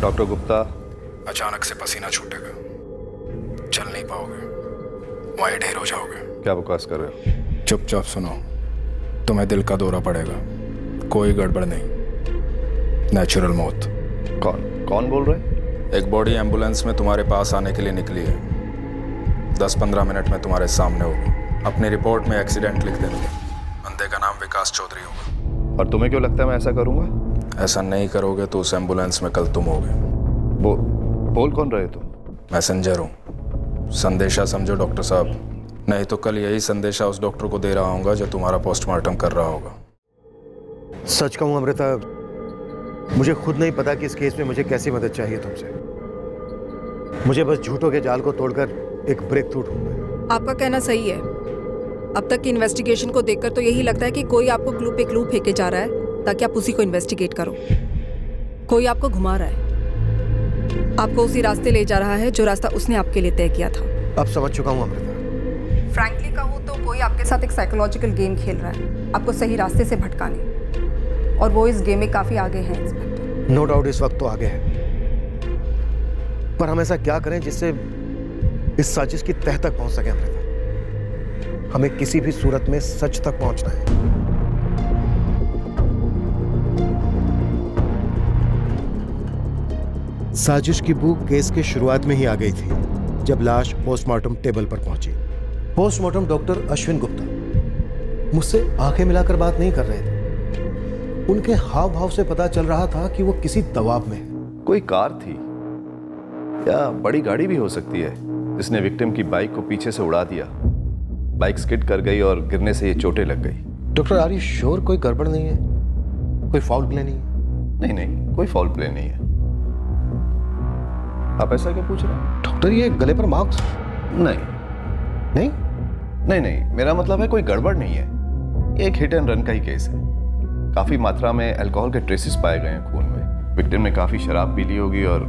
Doctor Gupta, अचानक से पसीना छूटेगा, चल नहीं पाओगे, वहीं ढेर हो जाओगे। क्या बकवास कर रहे हो? चुपचाप सुनो, तुम्हें दिल का दौरा पड़ेगा, कोई गड़बड़ नहीं, नेचुरल मौत। कौन कौन बोल रहे हैं? एक बॉडी एम्बुलेंस में तुम्हारे पास आने के लिए निकली है, 10-15 मिनट में तुम्हारे सामने होगी। अपनी रिपोर्ट में एक्सीडेंट लिख देना। बंदे का नाम विकास चौधरी होगा। और तुम्हें क्यों लगता है मैं ऐसा करूंगा? ऐसा नहीं करोगे तो उस एम्बुलेंस में कल तुम होगे। बोल कौन रहे तुम? मैसेंजर हूँ, संदेशा समझो डॉक्टर साहब, नहीं तो कल यही संदेशा उस डॉक्टर को दे रहा हूँगा जो तुम्हारा पोस्टमार्टम कर रहा होगा। सच कहूँ अमृता, मुझे खुद नहीं पता कि इस केस में मुझे कैसी मदद चाहिए तुमसे। मुझे बस झूठों के जाल को तोड़कर एक ब्रेक थ्रू ढूंढना है। आपका कहना सही है। अब तक की इन्वेस्टिगेशन को देखकर तो यही लगता है कि कोई आपको क्लू पे क्लू फेंके जा रहा है ताकि आप उसी को इन्वेस्टिगेट करो। कोई आपको घुमा रहा है, आपको उसी रास्ते ले जा रहा है जो रास्ता उसने आपके लिए तय किया था। अब समझ चुका हूँ अमृता। फ्रैंकली कहूँ तो कोई आपके साथ एक साइकोलॉजिकल गेम खेल रहा है, आपको सही रास्ते से भटकाने, और वो इस गेम में काफी आगे है इंस्पेक्टर। नो डाउट इस वक्त तो आगे है, पर हम ऐसा क्या करें जिससे इस साजिश की तह तक पहुंच सके अमृता? हमें किसी भी सूरत में सच तक पहुंचना है। साजिश की भूख केस के शुरुआत में ही आ गई थी जब लाश पोस्टमार्टम टेबल पर पहुंची। पोस्टमार्टम डॉक्टर अश्विन गुप्ता मुझसे आंखें मिलाकर बात नहीं कर रहे थे। उनके हाव भाव से पता चल रहा था कि वो किसी दबाव में है। कोई कार थी या बड़ी गाड़ी भी हो सकती है जिसने विक्टिम की बाइक को पीछे से उड़ा दिया। बाइक स्किड कर गई और गिरने से ये चोटें लग गई। डॉक्टर आर यू श्योर कोई गड़बड़ नहीं है? कोई फाउल प्ले नहीं है? नहीं नहीं, कोई फाउल प्ले नहीं है। आप ऐसा क्यों पूछ रहे हैं? डॉक्टर ये गले पर मार्क्स? नहीं नहीं नहीं नहीं, मेरा मतलब है कोई गड़बड़ नहीं है। एक हिट एंड रन का ही केस है। काफी मात्रा में अल्कोहल के ट्रेसेस पाए गए हैं खून में। विक्टिम ने काफी शराब पी ली होगी और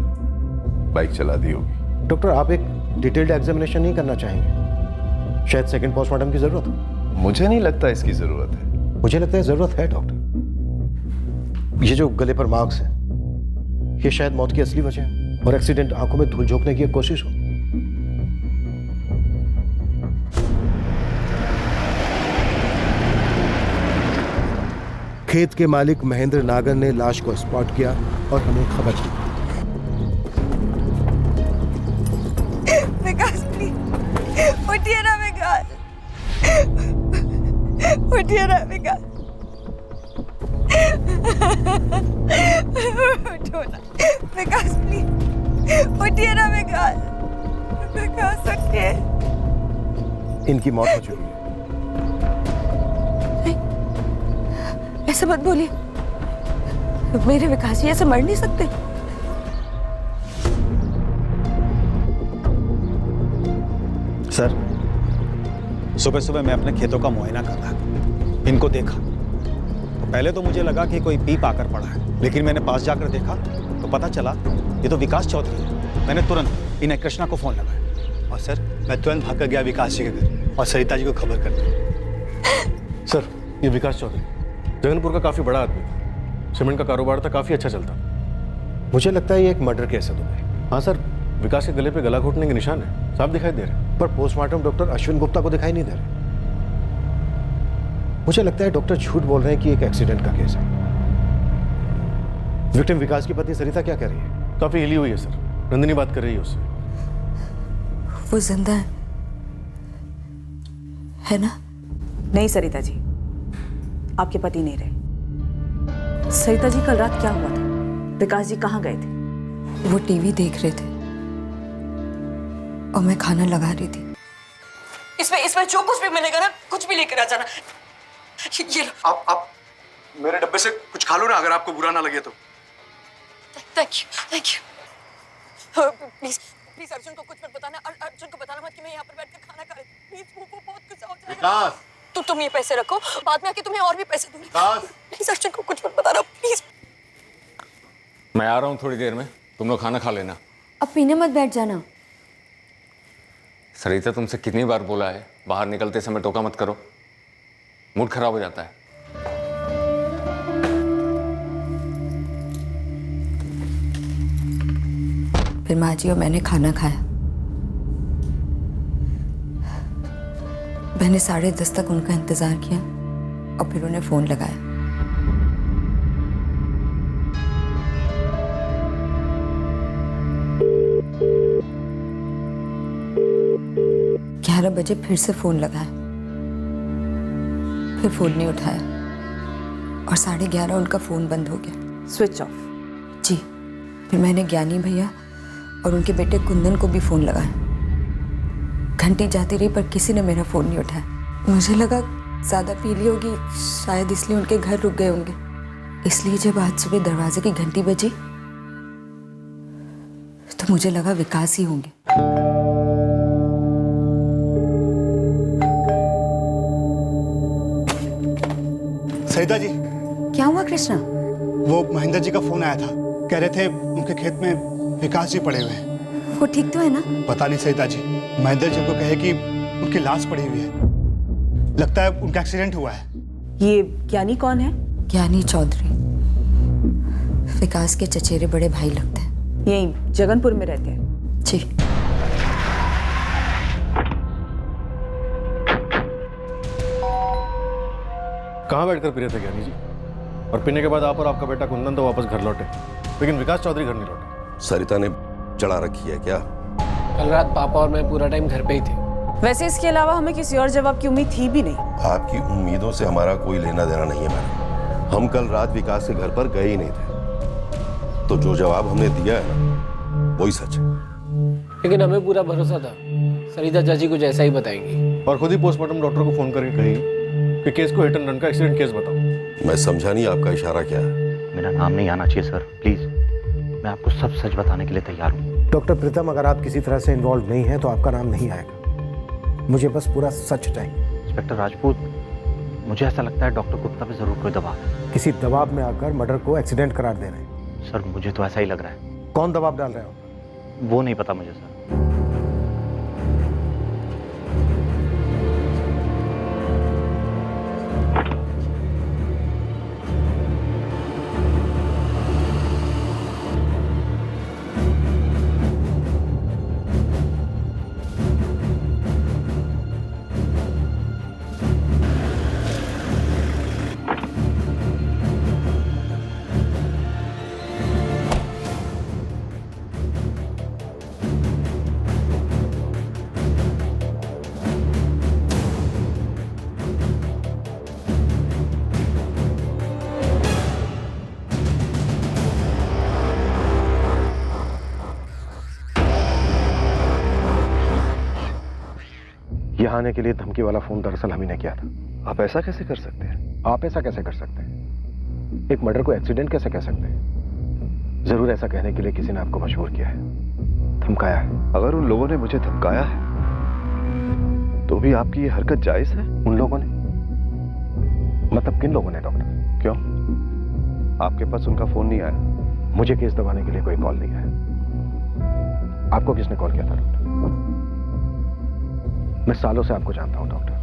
बाइक चला दी होगी। डॉक्टर आप एक डिटेल्ड एग्जामिनेशन नहीं करना चाहेंगे? शायद सेकंड पोस्टमार्टम की जरूरत हो। मुझे नहीं लगता इसकी जरूरत है। मुझे लगता है जरूरत है डॉक्टर। ये जो गले पर मार्क्स है ये शायद मौत की असली वजह है और एक्सीडेंट आंखों में धूल झोंकने की एक कोशिश हो। खेत के मालिक महेंद्र नागर ने लाश को स्पॉट किया और हमें खबर दी। विकास प्लीज उठिए ना विकास, उठिए ना विकास, उठो ना विकास प्लीज, उठिए ना विकास, विकास उठिए। इनकी मौत हो चुकी है। ऐसे मत बोलिए, मेरे विकास जी ऐसे मर नहीं सकते। सर, सुबह सुबह मैं अपने खेतों का मुआयना कर रहा था, इनको देखा तो पहले तो मुझे लगा कि कोई पीप आकर पड़ा है, लेकिन मैंने पास जाकर देखा तो पता चला ये तो विकास चौधरी है। मैंने तुरंत इन्हें कृष्णा को फोन लगाया और सर मैं तुरंत भाग कर गया विकास जी के घर और सरिता जी को खबर कर दी। सर ये विकास चौधरी जगनपुर का काफी बड़ा आदमी था, सीमेंट का कारोबार था, काफी अच्छा चलता। मुझे लगता है ये एक मर्डर केस है तुम्हें। हाँ सर, विकास के गले पे गला घोटने के निशान है, साफ दिखाई दे रहे हैं। पर पोस्टमार्टम डॉक्टर अश्विन गुप्ता को दिखाई नहीं दे रहे। मुझे लगता है डॉक्टर झूठ बोल रहे हैं कि एक एक्सीडेंट का केस है। विक्टिम विकास की पत्नी सरिता क्या कर रही है? काफी हिली हुई है सर, नंदिनी बात कर रही है उससे। वो जिंदा है ना? नहीं सरिता जी, आपके पति नहीं रहे। सरिता जी कल रात क्या हुआ था? विकास जी कहाँ गए थे? वो टीवी देख रहे थे और मैं खाना लगा रही थी। इसमें जो कुछ भी मिलेगा ना, कुछ भी लेकर आ जाना। ये लो। आप मेरे डब्बे से कुछ खा लो ना, अगर आपको बुरा ना लगे तो। Thank you. Please please Arjun को कुछ मत बताना, अर्जुन को बताना मत कि मैं यहाँ पर बैठकर खाना खा रही हूँ। प्लीज वो बहुत गुस्सा हो जाएगा। तो तुम ये पैसे रखो, बाद में आके तुम्हें और भी पैसे दूंगी। प्लीज अर्जुन को कुछ मत बताना प्लीज। मैं आ रहा हूँ थोड़ी देर में, तुम लोग खाना खा लेना। अब पीने मत बैठ जाना। सरिता तुमसे कितनी बार बोला है बाहर निकलते समय टोका मत करो, मूड खराब हो जाता है। फिर माँ जी और मैंने खाना खाया। मैंने 10:30 तक उनका इंतज़ार किया और फिर उन्हें फ़ोन लगाया। ग्यारह बजे फिर से फ़ोन लगाया, फिर फ़ोन नहीं उठाया और 11:30 उनका फ़ोन बंद हो गया, स्विच ऑफ। जी। फिर मैंने ज्ञानी भैया और उनके बेटे कुंदन को भी फ़ोन लगाया। घंटी जाती रही पर किसी ने मेरा फ़ोन नहीं उठाया। मुझे लगा ज़्यादा पी ली होगी, शायद इसलिए उनके घर रुक गए होंगे। इसलिए जब आज सुबह दरवाजे की घंटी बजी तो मुझे लगा विकास ही होंगे। सरिता जी, क्या हुआ कृष्णा? वो महेंद्र जी का फोन आया था, कह रहे थे उनके खेत में विकास जी पड़े हुए हैं। वो ठीक तो है ना? पता नहीं सरिता जी, महेंद्र जी को कहे कि उनकी लाश पड़ी हुई है, लगता है उनका एक्सीडेंट हुआ है। ये ज्ञानी कौन है? ज्ञानी चौधरी विकास के चचेरे बड़े भाई लगते हैं। यहीं जगनपुर में रहते हैं? जी। कहाँ बैठकर पी रहे थे ज्ञानी जी? और पीने के बाद आप और आपका बेटा कुंदन तो वापस घर लौटे, लेकिन विकास चौधरी घर नहीं लौटे। सरिता ने चढ़ा रखी है क्या? कल रात पापा और मैं पूरा टाइम घर पे ही थे। वैसे इसके अलावा हमें किसी और जवाब की उम्मीद थी भी नहीं। आपकी उम्मीदों से हमारा कोई लेना देना नहीं है मैडम। हम कल रात विकास के घर पर गए ही नहीं थे, तो जो जवाब हमने दिया है ना वही सच है। लेकिन हमें पूरा भरोसा था सरिता चाची कुछ ऐसा ही बताएंगी। और खुद ही पोस्टमार्टम डॉक्टर को फोन करके कही कि केस को हिट एंड रन का एक्सीडेंट केस बताओ। मैं समझा नहीं आपका इशारा क्या है। मेरा नाम नहीं आना चाहिए सर, प्लीज। मैं आपको सब सच बताने के लिए तैयार हूँ। डॉक्टर प्रीतम, अगर आप किसी तरह से इन्वॉल्व नहीं हैं तो आपका नाम नहीं आएगा। मुझे बस पूरा सच चाहिए। इंस्पेक्टर राजपूत, मुझे ऐसा लगता है डॉक्टर गुप्ता पे जरूर कोई दबाव है। किसी दबाव में आकर मर्डर को एक्सीडेंट करार दे रहे हैं। सर मुझे तो ऐसा ही लग रहा है। कौन दबाव डाल रहा है? वो नहीं पता मुझे सर। यहाँ आने के लिए धमकी वाला फोन दरअसल हम ही ने किया था। आप ऐसा कैसे कर सकते हैं? आप ऐसा कैसे कर सकते हैं? एक मर्डर को एक्सीडेंट कैसे कह सकते हैं? जरूर ऐसा कहने के लिए किसी ने आपको मजबूर किया है, धमकाया है। अगर उन लोगों ने मुझे धमकाया है तो भी आपकी ये हरकत जायज है? उन लोगों ने मतलब किन लोगों ने डॉक्टर? क्यों, आपके पास उनका फोन नहीं आया? मुझे केस दबाने के लिए कोई कॉल नहीं आया। आपको किसने कॉल किया था डॉक्टर? मैं सालों से आपको जानता हूं डॉक्टर।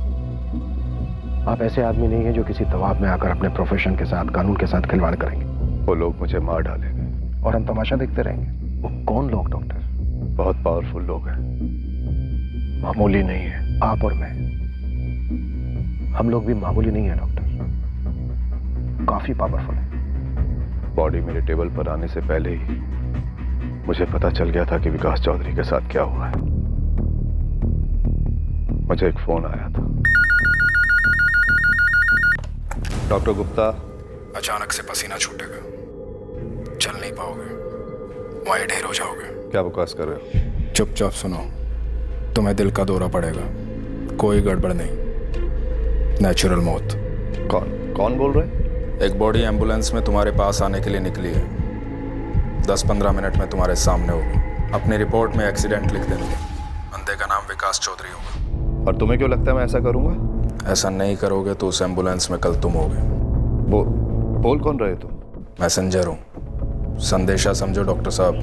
आप ऐसे आदमी नहीं हैं जो किसी दबाव में आकर अपने प्रोफेशन के साथ, कानून के साथ खिलवाड़ करेंगे। वो लोग मुझे मार डालेंगे और हम तमाशा देखते रहेंगे। वो कौन लोग डॉक्टर? बहुत पावरफुल लोग हैं, मामूली नहीं है। आप और मैं, हम लोग भी मामूली नहीं है डॉक्टर, काफी पावरफुल है। बॉडी मेरे टेबल पर आने से पहले ही मुझे पता चल गया था कि विकास चौधरी के साथ क्या हुआ है। मुझे एक फोन आया था। डॉक्टर गुप्ता, अचानक से पसीना छूटेगा, चल नहीं पाओगे, वहीं ढेर हो जाओगे। क्या बकवास कर रहे हो? चुपचाप सुनो, तुम्हें दिल का दौरा पड़ेगा, कोई गड़बड़ नहीं, नेचुरल मौत। कौन बोल रहे हैं? एक बॉडी एम्बुलेंस में तुम्हारे पास आने के लिए निकली है, 10-15 मिनट में तुम्हारे सामने होगी। अपनी रिपोर्ट में एक्सीडेंट लिख देना, बंदे का नाम विकास चौधरी होगा। और तुम्हें क्यों लगता है मैं ऐसा करूंगा? ऐसा नहीं करोगे तो उस एम्बुलेंस में कल तुम होगे। बोल कौन रहे तुम? मैसेंजर हूँ, संदेशा समझो डॉक्टर साहब,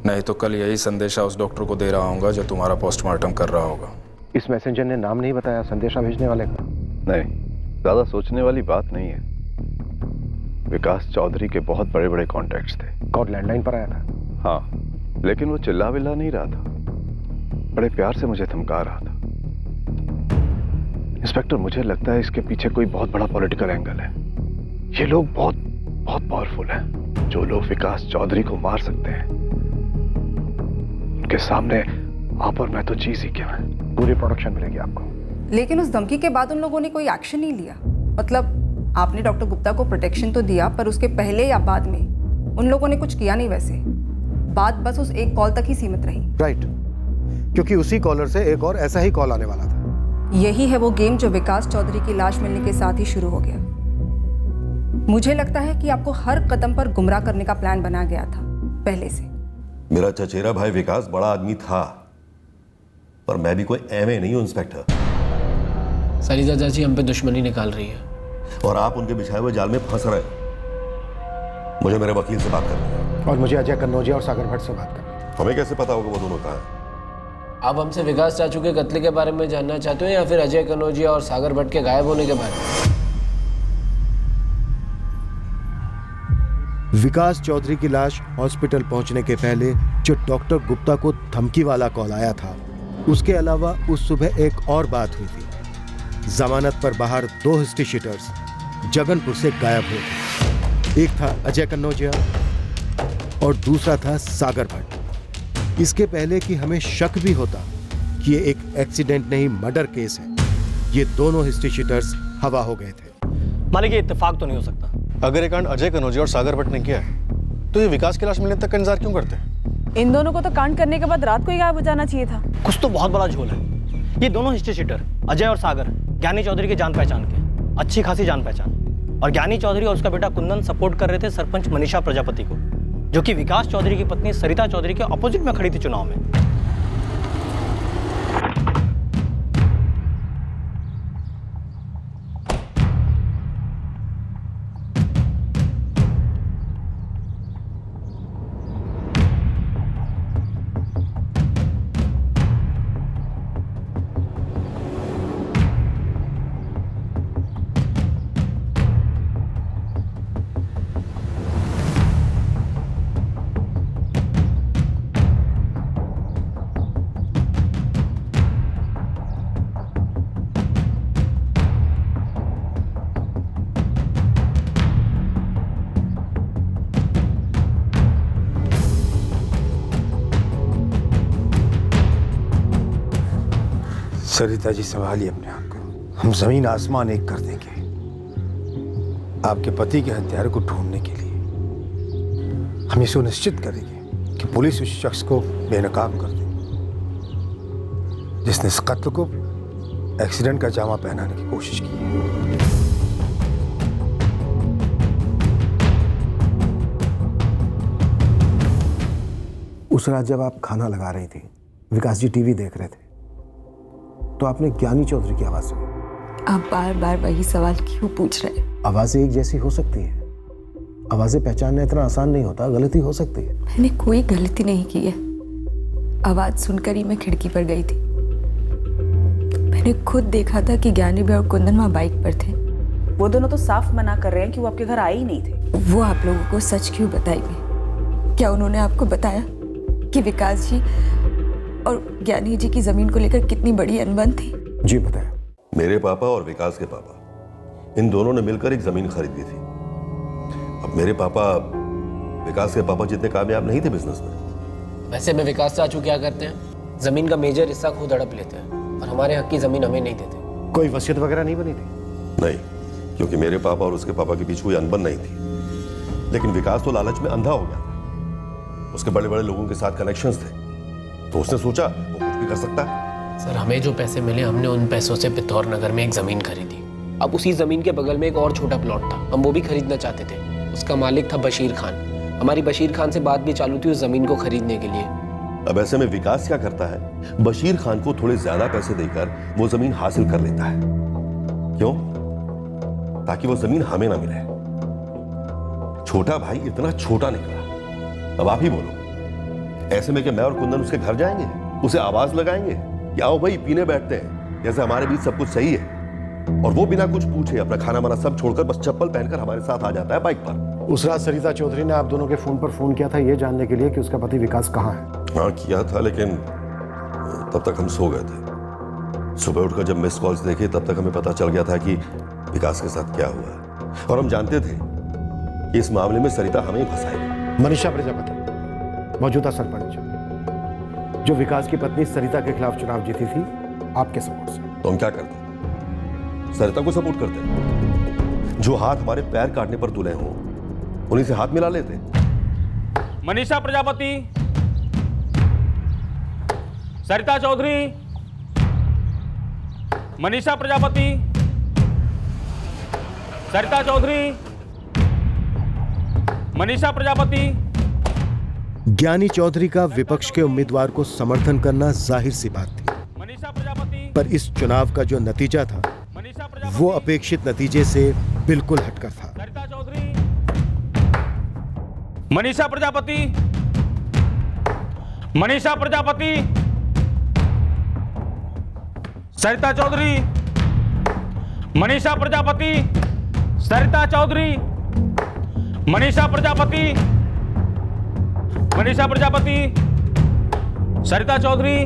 नहीं तो कल यही संदेशा उस डॉक्टर को दे रहा हूँगा जो तुम्हारा पोस्टमार्टम कर रहा होगा। इस मैसेंजर ने नाम नहीं बताया संदेशा भेजने वाले का? नहीं, ज्यादा सोचने वाली बात नहीं है। विकास चौधरी के बहुत बड़े बड़े कॉन्टैक्ट्स थे। कॉल लैंडलाइन पर आया था? हाँ, लेकिन वो चिल्ला विल्ला नहीं रहा था, बड़े प्यार से मुझे धमका रहा था। इंस्पेक्टर, मुझे लगता है इसके पीछे कोई बहुत बड़ा पॉलिटिकल एंगल है। ये लोग बहुत बहुत पावरफुल हैं। जो लोग विकास चौधरी को मार सकते हैं, उनके सामने आप और मैं तो चीज ही क्या है। पूरी प्रोटेक्शन मिलेगी आपको। लेकिन उस धमकी के बाद उन लोगों ने कोई एक्शन नहीं लिया। मतलब आपने डॉक्टर गुप्ता को प्रोटेक्शन तो दिया, पर उसके पहले या बाद में उन लोगों ने कुछ किया नहीं। वैसे बात बस उस एक कॉल तक ही सीमित रही। राइट, क्योंकि उसी कॉलर से एक और ऐसा ही कॉल आने वाला था। यही है वो गेम जो विकास चौधरी की लाश मिलने के साथ ही शुरू हो गया। मुझे लगता है कि आपको हर कदम पर गुमराह करने का प्लान बना गया था पहले से। मेरा चचेरा भाई विकास बड़ा आदमी था, पर मैं भी कोई एमए नहीं हूं इंस्पेक्टर। सरिता चाची हम पे दुश्मनी निकाल रही है और आप उनके बिछाए हुए जाल में फंस रहे। मुझे मेरे वकील से बात करनी है। और मुझे अजय कन्नौजिया और सागर भट्ट से बात करनी है। हमें कैसे पता होगा वो दोनों कहाँ हैं? आप हमसे विकास चाचू के कत्ले के बारे में जानना चाहते हो या फिर अजय कन्नौजिया और सागर भट्ट के गायब होने के बारे में? विकास चौधरी की लाश हॉस्पिटल पहुंचने के पहले जो डॉक्टर गुप्ता को धमकी वाला कॉल आया था, उसके अलावा उस सुबह एक और बात हुई थी। जमानत पर बाहर 2 हिस्ट्री शीटर्स जगनपुर से गायब हुए थे। एक था अजय कन्नौजिया और दूसरा था सागर भट्ट। इसके पहले कि हमें शक भी होता कि ये एक एक्सीडेंट नहीं मर्डर केस है, ये दोनों हिस्ट्री शीटर्स हवा हो गए थे। मालिक, ये इत्तेफाक तो नहीं हो सकता। अगर ये कांड अजय कन्नौजिया और सागर भट्ट ने किया है तो ये विकास की लाश मिलने तक का इंतजार क्यों करते हैं? इन दोनों को तो कांड करने के बाद रात को ही गायब हो जाना चाहिए था। कुछ तो बहुत बड़ा झोल है। ये दोनों हिस्ट्री शीटर अजय और सागर ज्ञानी चौधरी के जान पहचान के, अच्छी खासी जान पहचान। और ज्ञानी चौधरी और उसका बेटा कुंदन सपोर्ट कर रहे थे सरपंच मनीषा प्रजापति को, जो कि विकास चौधरी की पत्नी सरिता चौधरी के अपोजिट में खड़ी थी चुनाव में। सरिता जी, संभालिए अपने आप को। हम जमीन आसमान एक कर देंगे आपके पति के हत्यारे को ढूंढने के लिए। हम ये सुनिश्चित करेंगे कि पुलिस उस शख्स को बेनकाब कर दे जिसने इस कत्ल को एक्सीडेंट का जामा पहनाने की कोशिश की है। उस रात जब आप खाना लगा रही थी, विकास जी टीवी देख रहे थे, तो आपने ज्ञानी चौधरी की आवाज सुनी। आप बार बार वही सवाल क्यों पूछ रहे हैं? आवाजें एक जैसी हो सकती है, आवाजें पहचानना इतना आसान नहीं होता, गलती हो सकती है। मैंने कोई गलती नहीं की है। आवाज सुनकर ही मैं खिड़की पर गई थी। मैंने खुद देखा था कि ज्ञानी भी और कुंदन वहाँ बाइक पर थे। वो दोनों तो साफ मना कर रहे हैं कि वो आपके घर आए ही नहीं थे। वो आप लोगों को सच क्यों बताएंगे? क्या उन्होंने आपको बताया कि विकास जी और ज्ञानी जी की जमीन को लेकर कितनी बड़ी अनबन थी? जी बताया। मेरे पापा और विकास के पापा, इन दोनों ने मिलकर एक जमीन खरीदी थी। अब मेरे पापा विकास के पापा जितने कामयाब नहीं थे बिजनेस में। वैसे में विकास चाचू क्या करते हैं, जमीन का मेजर हिस्सा खुद हड़प लेते हैं और हमारे हक की जमीन हमें नहीं देते। कोई वसीयत वगैरह नहीं बनी थी? नहीं, क्योंकि मेरे पापा और उसके पापा के बीच कोई अनबन नहीं थी। लेकिन विकास तो लालच में अंधा हो गया था। उसके बड़े बड़े लोगों के साथ कनेक्शंस थे, तो उसने सोचा वो कुछ भी कर सकता है। सर, हमें जो पैसे मिले हमने उन पैसों से पिथौर नगर में एक जमीन खरीदी। अब उसी जमीन के बगल में एक और छोटा प्लॉट था, हम वो भी खरीदना चाहते थे। उसका मालिक था बशीर खान। हमारी बशीर खान से बात भी चालू थी उस जमीन को खरीदने के लिए। अब ऐसे में विकास क्या करता है, बशीर खान को थोड़े ज्यादा पैसे देकर वो जमीन हासिल कर लेता है। क्यों? ताकि वो जमीन हमें ना मिले। छोटा भाई इतना छोटा निकला। अब आप ही बोलो, ऐसे में कि मैं और कुंदन उसके घर जाएंगे, उसे आवाज लगाएंगे कि आओ भाई पीने बैठते हैं, जैसे हमारे बीच सब कुछ सही है, और वो बिना कुछ पूछे अपना खाना वाना सब छोड़कर बस चप्पल पहनकर हमारे साथ आ जाता है बाइक पर। उस रात सरिता चौधरी ने आप दोनों के फोन पर फोन किया था ये जानने के लिए कि उसका पति विकास कहाँ है। हाँ किया था, लेकिन तब तक हम सो गए थे। सुबह उठकर जब मिस कॉल्स देखे तब तक हमें पता चल गया था कि विकास के साथ क्या हुआ है, और हम जानते थे कि इस मामले में सरिता हमें फंसाएगी। मनीषा प्रजापति मौजूदा सरपंच, जो विकास की पत्नी सरिता के खिलाफ चुनाव जीती थी आपके सपोर्ट से। तो हम क्या करते? सरिता को सपोर्ट करते। जो हाथ हमारे पैर काटने पर तुले हों उन्हीं से हाथ मिला लेते। मनीषा प्रजापति, सरिता चौधरी, मनीषा प्रजापति, सरिता चौधरी, मनीषा प्रजापति। ज्ञानी चौधरी का विपक्ष के उम्मीदवार को समर्थन करना जाहिर सी बात थी, मनीषा प्रजापति, पर इस चुनाव का जो नतीजा था वो अपेक्षित नतीजे से बिल्कुल हटकर था। सरिता चौधरी, मनीषा प्रजापति, मनीषा प्रजापति, सरिता चौधरी, मनीषा प्रजापति, सरिता चौधरी, मनीषा प्रजापति, मनीषा प्रजापति, सरिता चौधरी,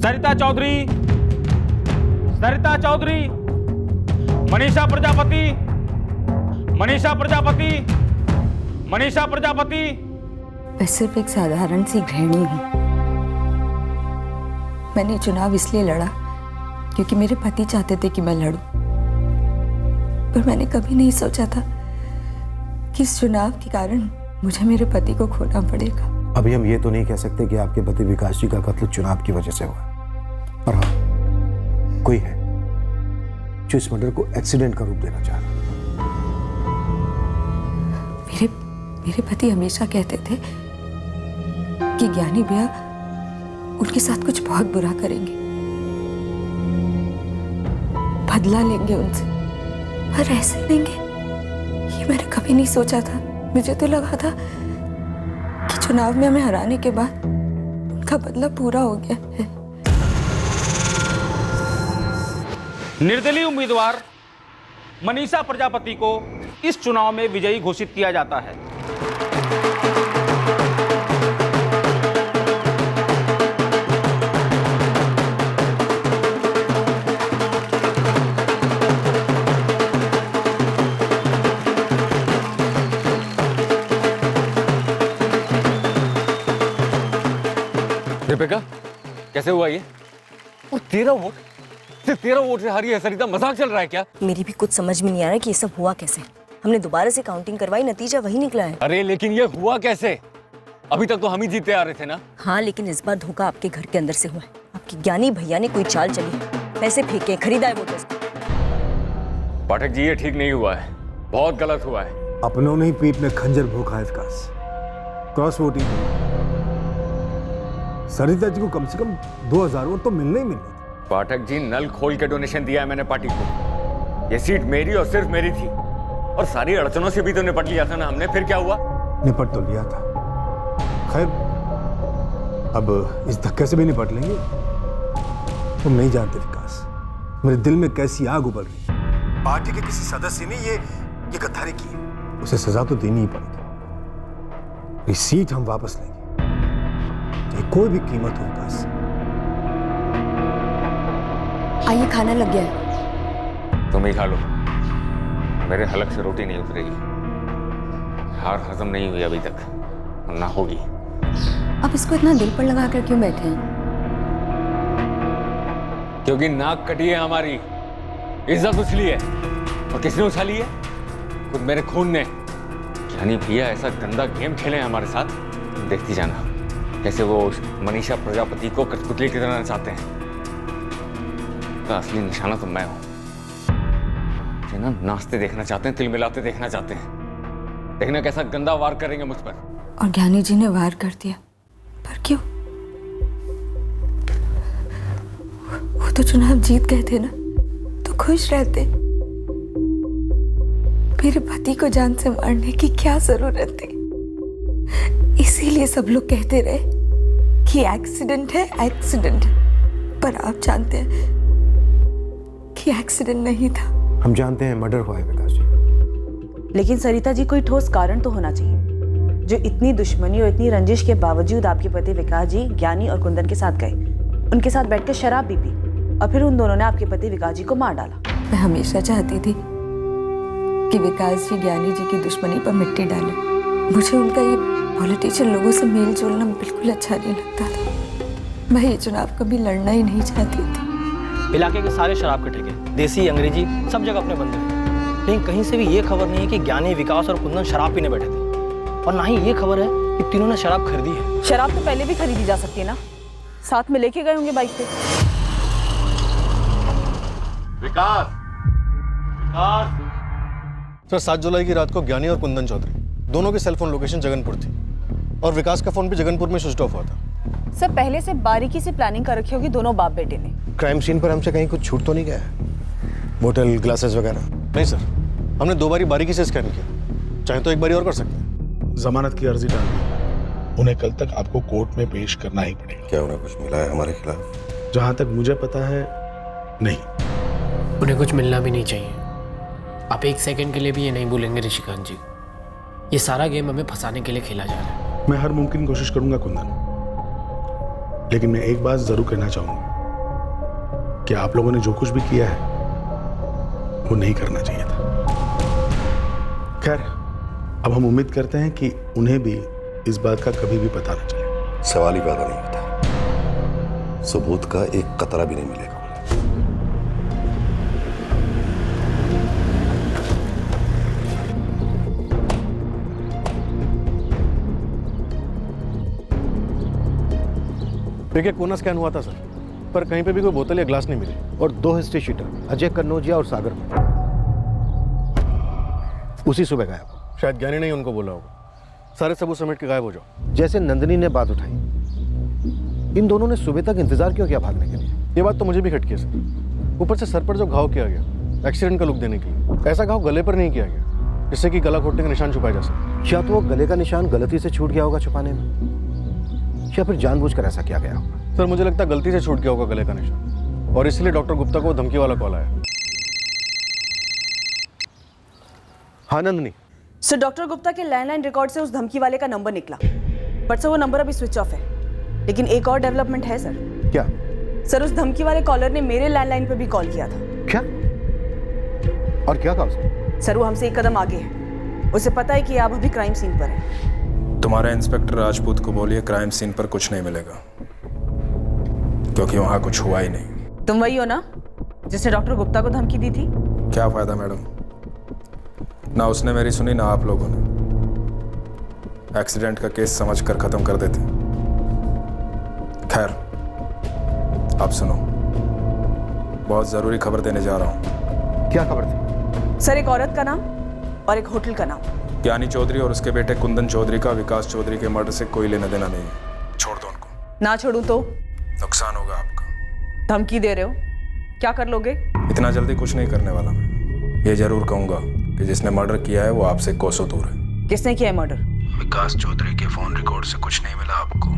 सरिता चौधरी, सरिता चौधरी, मनीषा प्रजापति, मनीषा प्रजापति, मनीषा प्रजापति। मैं सिर्फ एक साधारण सी गृहिणी हूँ। मैंने चुनाव इसलिए लड़ा क्योंकि मेरे पति चाहते थे कि मैं लड़ूं, पर मैंने कभी नहीं सोचा था कि इस चुनाव के कारण मुझे मेरे पति को खोना पड़ेगा। अभी हम ये तो नहीं कह सकते कि आपके पति विकास जी का कत्ल चुनाव की वजह से हुआ, पर हाँ कोई है जो इस मर्डर को एक्सीडेंट का रूप देना चाह रहा है। मेरे पति हमेशा कहते थे कि ज्ञानी भैया उनके साथ कुछ बहुत बुरा करेंगे, बदला लेंगे उनसे, पर ऐसे लेंगे ये मैंने कभी नहीं सोचा था। मुझे तो लगा था कि चुनाव में हमें हराने के बाद उनका बदला पूरा हो गया है। निर्दलीय उम्मीदवार मनीषा प्रजापति को इस चुनाव में विजयी घोषित किया जाता है। दीपिका, कैसे हुआ ये? और 13 वोट, सिर्फ 13 वोट से हारी है सरिता। मजाक चल रहा है क्या? मेरी भी कुछ समझ में नहीं आ रहा कि ये सब हुआ कैसे। हमने दोबारा से काउंटिंग करवाई, नतीजा वही निकला है। अरे लेकिन ये हुआ कैसे? अभी तक तो हम ही जीते आ रहे थे ना। हाँ, लेकिन इस बार धोखा आपके घर के अंदर से हुआ है। आपके ज्ञानी भैया ने कोई चाल चली, पैसे फेंके, खरीदा है वोटर्स को। पाठक जी, ये ठीक नहीं हुआ है, बहुत गलत हुआ है। अपनों ने ही पीठ में खंजर भोंका है विकास। क्रॉस वोटिंग सरिता जी को कम से कम 2000 वोट तो मिलने ही मिलने। पाठक जी, नल खोल के डोनेशन दिया है मैंने पार्टी को। ये सीट मेरी और सिर्फ मेरी थी, और सारी अड़चनों से भी तो निपट लिया था ना हमने। फिर क्या हुआ? निपट तो लिया था, खैर अब इस धक्के से भी निपट लेंगे। तुम नहीं जानते विकास, मेरे दिल में कैसी आग उबल रही। पार्टी के किसी सदस्य ने ये गद्दारी की, उसे सजा तो देनी ही पड़ेगी। ये सीट हम वापस लेंगे, चाहे कोई भी कीमत हो विकास। आइए, खाना लग गया है। तुम ही खा लो, मेरे हलक से रोटी नहीं उतरेगी। हार हजम नहीं हुई अभी तक, ना होगी। अब इसको इतना दिल पर लगा कर क्यों बैठे हैं? क्योंकि नाक कटी है हमारी, इज्जत उछली है। और किसने उछाली है? खुद मेरे खून ने। यानी भैया ऐसा गंदा गेम खेले हैं हमारे साथ, देखती जाना कैसे वो मनीषा प्रजापति को कठपुतली की तरह नचाते हैं। का असली निशाना तो मैं हूं। ना नाचते देखना चाहते हैं, तिल मिलाते देखना चाहते हैं। देखना कैसा गंदा वार करेंगे मुझ पर। और ज्ञानी जी ने वार कर दिया, पर क्यों? वो तो चुनाव जीत गए थे ना, तो खुश रहते। मेरे पति को जान से मारने की क्या जरूरत थी? इसीलिए सब लोग कहते रहे कि एक्सीडेंट है, एक्सीडेंट है। पर आप जानते हैं कि एक्सीडेंट नहीं था। हम जानते हैं मर्डर हुआ है विकास जी, लेकिन सरिता जी, कोई ठोस कारण तो होना चाहिए जो इतनी दुश्मनी और इतनी रंजिश के बावजूद आपके पति विकास जी ज्ञानी और कुंदन के साथ गए, उनके साथ बैठकर शराब भी पी और फिर उन दोनों ने आपके पति विकास जी को मार डाला। मैं हमेशा चाहती थी कि विकास जी ज्ञानी जी की दुश्मनी पर मिट्टी डालें। मुझे उनका ये पॉलिटिशियन लोगों से मेल जोलना बिल्कुल अच्छा नहीं लगता था। मैं ये चुनाव कभी लड़ना ही नहीं चाहती थी। इलाके के सारे शराब के ठेके, देसी अंग्रेजी, सब जगह अपने बंदे हैं, लेकिन कहीं से भी ये खबर नहीं है कि ज्ञानी, विकास और कुंदन शराब पीने बैठे थे, और ना ही ये खबर है कि तीनों ने शराब खरीदी है। शराब तो पहले भी खरीदी जा सकती है ना, साथ में लेके गए होंगे बाइक पे। विकास, विकास। सर 7 जुलाई की रात को ज्ञानी और कुंदन चौधरी दोनों की सेलफोन लोकेशन जगनपुर थी और विकास का फोन भी जगनपुर में स्विच ऑफ हुआ था। सर पहले से बारीकी से प्लानिंग कर रखी होगी दोनों बाप बेटे ने। क्राइम सीन पर हमसे कहीं कुछ छूट तो नहीं गया? बोतल, ग्लासेस वगैरह? नहीं सर, हमने 2 बारी बारीकी से स्कैन किया, चाहे तो एक बारी और कर सकते हैं। जमानत की अर्जी डाल दी, उन्हें कल तक आपको कोर्ट में पेश करना ही पड़ेगा। क्या उन्हें कुछ मिला है हमारे खिलाफ? जहां तक मुझे पता है नहीं। उन्हें कुछ मिलना भी नहीं चाहिए। आप एक सेकंड के लिए भी ये नहीं भूलेंगे ऋषिकांत जी, ये सारा गेम हमें फंसाने के लिए खेला जा रहा है। मैं हर मुमकिन कोशिश करूंगा कुंदन, लेकिन मैं एक बात जरूर कहना चाहूंगा कि आप लोगों ने जो कुछ भी किया है वो नहीं करना चाहिए था। खैर, अब हम उम्मीद करते हैं कि उन्हें भी इस बात का कभी भी पता न चले। सवाल ही पैदा नहीं होता, सबूत का एक कतरा भी नहीं मिलेगा। देखिए, कोना स्कैन हुआ था सर, पर कहीं पे भी कोई बोतल या ग्लास नहीं मिली और 2 हिस्ट्री शीटर अजय कन्नौजिया और सागर में उसी सुबह गायब। शायद ज्ञानी ने ही उनको बोला होगा, सारे सबूत समेट के गायब हो जाओ। जैसे नंदिनी ने बात उठाई, इन दोनों ने सुबह तक इंतजार क्यों किया भागने के लिए? ये बात तो मुझे भी खटकी है सर। ऊपर से सर पर जो घाव किया गया एक्सीडेंट का लुक देने के लिए, ऐसा घाव गले पर नहीं किया गया जिससे कि गला घोटने का निशान छुपाया जा सके। या तो वो गले का निशान गलती से छूट गया होगा छुपाने में, या फिर जानबूझकर ऐसा किया गया होगा। सर मुझे लगता है गलती से छूट गया होगा गले का निशान, और इसलिए डॉक्टर गुप्ता को धमकी वाला कॉल आया। हाँ नंदनी। सर डॉक्टर गुप्ता के लैंडलाइन रिकॉर्ड से उस धमकी वाले का नंबर निकला, बट सर वो नंबर अभी स्विच ऑफ है। लेकिन एक और डेवलपमेंट है सर। क्या? सर उस धमकी वाले कॉलर ने मेरे लैंडलाइन पर भी कॉल किया था। क्या? और क्या कहा उसने? सर वो हमसे एक कदम आगे है, उसे पता है कि आप अभी क्राइम सीन पर हैं। तुम्हारे इंस्पेक्टर राजपूत को बोलिए क्राइम सीन पर कुछ नहीं मिलेगा, क्योंकि वहां कुछ हुआ ही नहीं। तुम वही हो ना जिसने डॉक्टर गुप्ता को धमकी दी थी? क्या फायदा मैडम, ना उसने मेरी सुनी ना आप लोगों ने। एक्सीडेंट का केस समझकर खत्म कर देते। खैर, आप सुनो, बहुत जरूरी खबर देने जा रहा हूं। क्या खबर थी? सर एक औरत का नाम और एक होटल का नाम। ज्ञानी चौधरी और उसके बेटे कुंदन चौधरी का विकास चौधरी के मर्डर से कोई लेना देना नहीं है। छोड़ दो उनको। ना छोड़ूं तो? नुकसान होगा आपका। धमकी दे रहे हो, क्या कर लोगे? इतना जल्दी कुछ नहीं करने वाला मैं। ये जरूर कहूंगा कि जिसने मर्डर किया है वो आपसे कोसों दूर है। किसने किया है मर्डर? विकास चौधरी के फोन रिकॉर्ड से कुछ नहीं मिला आपको।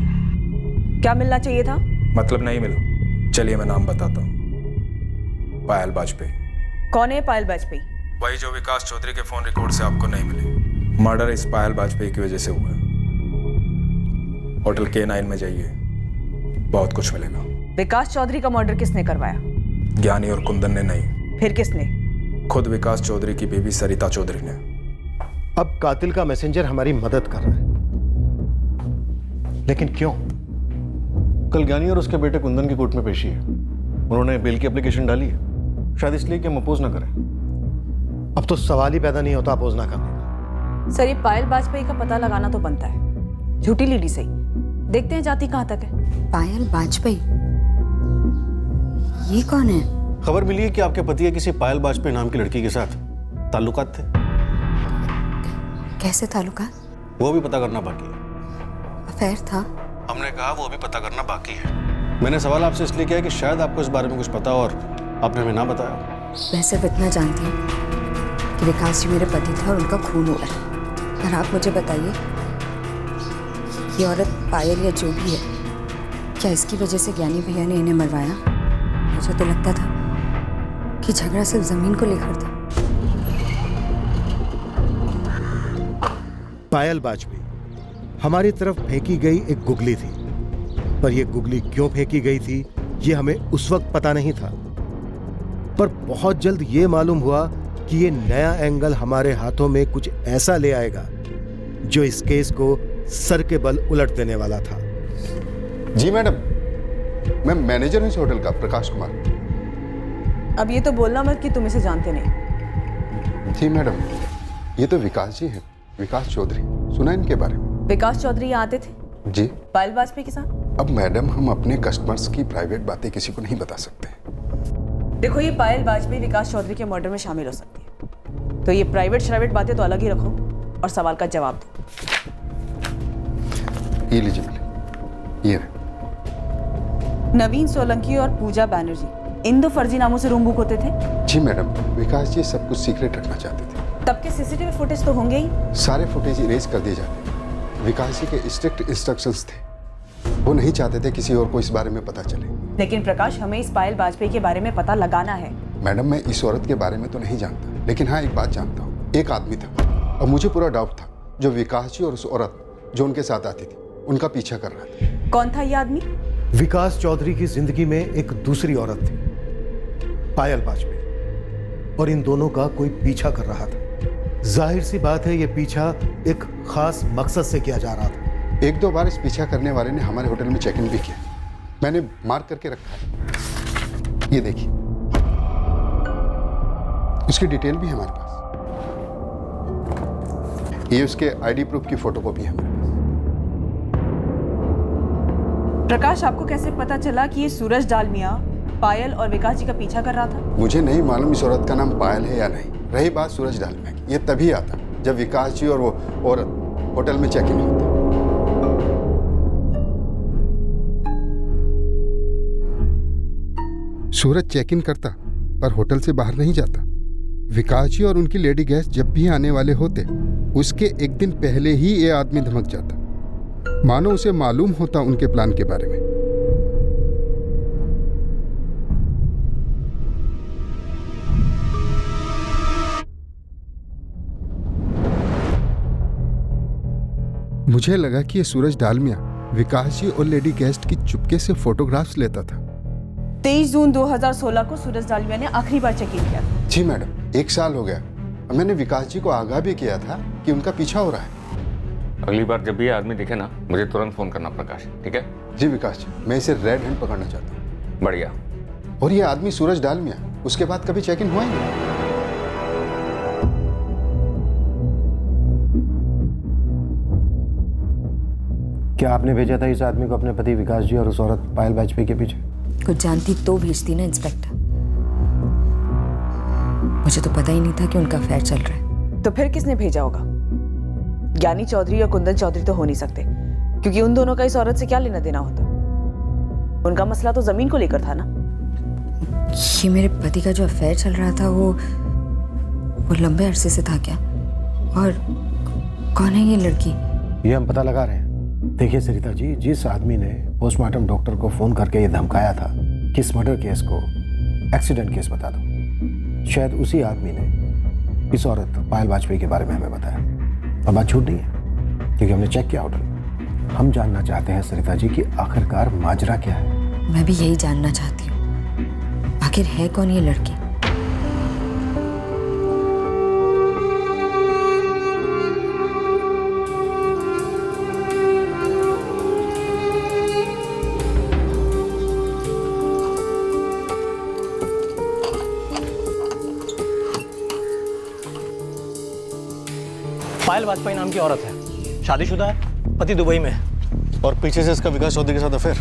क्या मिलना चाहिए था? मतलब नहीं मिला। चलिए मैं नाम बताता हूँ, पायल वाजपेयी। कौन है पायल वाजपेयी? वही जो विकास चौधरी के फोन रिकॉर्ड से आपको नहीं मिली। मर्डर इस पायल वाजपेयी की वजह से हुआ है। होटल K9 में जाइए, बहुत कुछ मिलेगा। विकास चौधरी का मर्डर किसने करवाया? ज्ञानी और कुंदन ने नहीं। फिर किसने? खुद विकास चौधरी की बीवी सरिता चौधरी ने। अब कातिल का मैसेंजर हमारी मदद कर रहा है, लेकिन क्यों? कल ज्ञानी और उसके बेटे कुंदन की कोर्ट में पेशी है। उन्होंने बेल की एप्लीकेशन डाली है, शायद इसलिए कि हम अपोज ना करें। अब तो सवाल ही पैदा नहीं होता अपोज ना करने का। सर ये पायल वाजपेयी का पता लगाना तो बनता है। झूठी लीडी सही, देखते हैं जाती कहां तक है। पायल वाजपेयी, ये कौन है? खबर मिली है कि आपके पति के किसी पायल वाजपेयी नाम की लड़की के साथ ताल्लुकात थे। कैसे ताल्लुकात? वो भी पता करना बाकी है। अफेयर था? हमने कहा वो भी पता करना बाकी है। मैंने सवाल आपसे इसलिए किया कि शायद आपको इस बारे में कुछ पता और आपने हमें ना बताया। मैं सिर्फ इतना जानती हूँ कि विकास जी मेरे पति थे और उनका खून हुआ है। और आप मुझे बताइए, ये औरत पायल या जो भी है, क्या इसकी वजह से ज्ञानी भैया ने इन्हें मरवाया? मुझे तो लगता था कि झगड़ा सिर्फ जमीन को लेकर था। पायल वाजपेयी हमारी तरफ फेंकी गई एक गुगली थी, पर यह गुगली क्यों फेंकी गई थी यह हमें उस वक्त पता नहीं था। पर बहुत जल्द यह मालूम हुआ कि यह नया एंगल हमारे हाथों में कुछ ऐसा ले आएगा जो इस केस को सर के बल उलट देने वाला था। जी मैडम, मैं मैनेजर हूं इस होटल का, प्रकाश कुमार। अब ये तो बोलना मत कि तुम इसे जानते नहीं। जी मैडम, ये तो विकास जी हैं, विकास चौधरी। सुना इनके बारे में? विकास चौधरी यहाँ आते थे जी। पायल वाजपेयी के साथ? अब मैडम, हम अपने कस्टमर्स की प्राइवेट बातें किसी को नहीं बता सकते। देखो, ये पायल वाजपेयी विकास चौधरी के मर्डर में शामिल हो सकती है, तो ये प्राइवेट बातें तो अलग ही रखो और सवाल का जवाब दो। ये लीजिए, ये रहे। नवीन सोलंकी और पूजा बैनर्जी, इन दो फर्जी नामों से रूम बुक होते थे? जी मैडम, विकास जी सब कुछ सीक्रेट रखना चाहते थे। तब के सीसीटीवी फुटेज तो होंगे ही। सारे फुटेज इरेज कर दिए जाते हैं। विकास जी के स्ट्रिक्ट इंस्ट्रक्शंस थे, वो नहीं चाहते थे किसी और को इस बारे में पता चले। लेकिन प्रकाश, हमें इस पायल वाजपेयी के बारे में पता लगाना है। मैडम, मैं इस औरत के बारे में तो नहीं जानता, लेकिन हाँ एक बात जानता हूँ, एक आदमी था और मुझे पूरा डाउट था जो विकास जी और उस औरत जो उनके साथ आती थी उनका पीछा कर रहा था। कौन था ये आदमी? विकास चौधरी की जिंदगी में एक दूसरी औरत थी, पायल वाजपेयी, और इन दोनों का कोई पीछा कर रहा था। जाहिर सी बात है, यह पीछा एक खास मकसद से किया जा रहा था। एक दो बार इस पीछा करने वाले ने हमारे होटल में चेक इन भी किया, मैंने मार्क करके रखा है। ये देखिए, उसकी डिटेल भी है हमारे पास। ये उसके आईडी प्रूफ की फोटोकॉपी है हमारे पास। प्रकाश, आपको कैसे पता चला कि ये सूरज डालमिया पायल और विकास जी का पीछा कर रहा था? मुझे नहीं मालूम इस औरत का नाम पायल है या नहीं। रही बात सूरज डालमिया की, ये तभी आता जब विकास जी और वो औरत होटल में चेक इन होते। सूरज चेक इन करता पर होटल से बाहर नहीं जाता। विकास जी और उनकी लेडी गेस्ट जब भी आने वाले होते, उसके एक दिन पहले ही ये आदमी धमक जाता, मानो उसे मालूम होता उनके प्लान के बारे में। मुझे लगा कि ये सूरज डालमिया विकास जी और लेडी गेस्ट की चुपके से फोटोग्राफ्स लेता था। 23 जून 2016 को सूरज डालमिया ने आखिरी बार चेक इन किया था। जी मैडम, 1 साल हो गया। मैंने विकास जी को आगाह भी किया था कि उनका पीछा हो रहा है। अगली बार जब भी ये आदमी दिखे ना, मुझे तुरंत फोन करना प्रकाश, ठीक है? जी विकास जी, मैं इसे रेड हैंड पकड़ना चाहता हूँ। बढ़िया। और ये आदमी सूरज डालमिया, उसके बाद कभी चेक इन हुआ ही नहीं। क्या आपने भेजा था इस आदमी को अपने पति विकास जी और उस औरत पायल वाजपेयी के पीछे? कुछ जानती तो भेजती ना इंस्पेक्टर। मुझे तो पता ही नहीं था कि उनका अफेयर चल रहा है। तो फिर किसने भेजा होगा? ज्ञानी चौधरी और कुंदन चौधरी तो हो नहीं सकते, क्योंकि उन दोनों का इस औरत से क्या लेना देना होता? उनका मसला तो जमीन को लेकर था ना। ये मेरे पति का जो अफेयर चल रहा था वो लंबे अरसे से था क्या? और कौन है ये लड़की? ये हम पता लगा रहे हैं। देखिए सरिता जी, जिस आदमी ने पोस्टमार्टम डॉक्टर को फोन करके ये धमकाया था कि इस मर्डर केस को एक्सीडेंट केस बता दो, शायद उसी आदमी ने इस औरत पायल वाजपेयी के बारे में हमें बताया। और बात झूठ नहीं है, क्योंकि हमने चेक किया होटल। हम जानना चाहते हैं सरिता जी कि आखिरकार माजरा क्या है। मैं भी यही जानना चाहती हूँ, आखिर है कौन ये लड़की? पायल वाजपेयी नाम की औरत है, शादीशुदा है, पति दुबई में, और पीछे से इसका विकास चौधरी के साथ अफेयर।